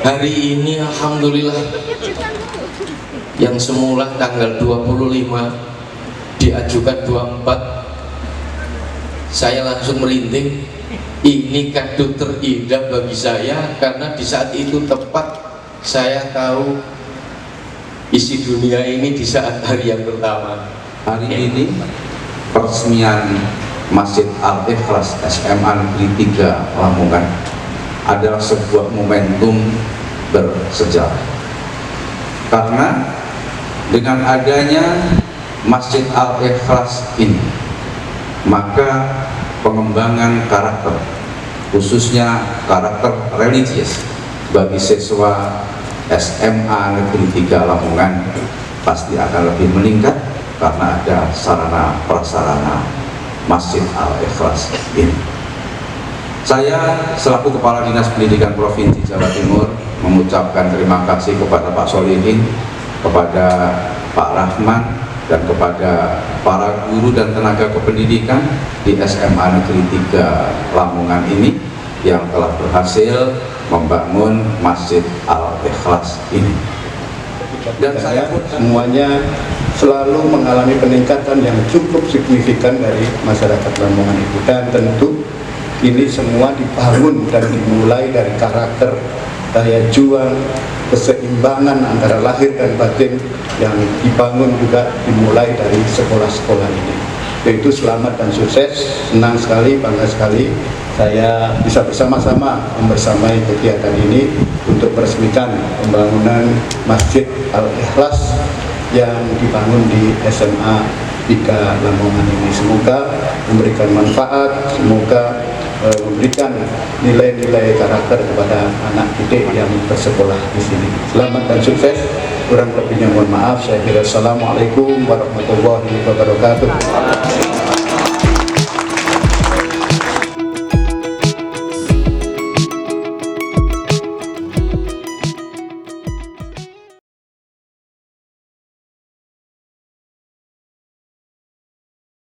Hari ini alhamdulillah, yang semula tanggal 25 diajukan 24, saya langsung merinding. Ini kado terindah bagi saya, karena di saat itu tepat saya tahu isi dunia ini di saat hari yang pertama. Hari ini peresmian Masjid Al-Ikhlas SMA Negeri 3 Lamongan adalah sebuah momentum bersejarah, karena dengan adanya Masjid Al-Ikhlas ini, maka pengembangan karakter, khususnya karakter religius bagi siswa SMA Negeri 3 Lamongan pasti akan lebih meningkat karena ada sarana prasarana Masjid Al-Ikhlas ini. Saya selaku Kepala Dinas Pendidikan Provinsi Jawa Timur mengucapkan terima kasih kepada Pak Solihin, kepada Pak Rahman, dan kepada para guru dan tenaga kependidikan di SMA Negeri 3 Lamongan ini yang telah berhasil membangun Masjid Al-Ikhlas ini. Dan saya pun semuanya selalu mengalami peningkatan yang cukup signifikan dari masyarakat Lamongan itu, dan tentu ini semua dibangun dan dimulai dari karakter, daya juang, keseimbangan antara lahir dan batin yang dibangun juga dimulai dari sekolah-sekolah ini. Yaitu selamat dan sukses, senang sekali, bangga sekali saya bisa bersama-sama membersamai kegiatan ini untuk meresmikan pembangunan Masjid Al-Ikhlas yang dibangun di SMA 3 Lamongan ini. Semoga memberikan manfaat, semoga memberikan nilai-nilai karakter kepada anak didik yang bersekolah di sini. Selamat dan sukses. Kurang lebihnya mohon maaf. Saya kira assalamualaikum warahmatullahi wabarakatuh.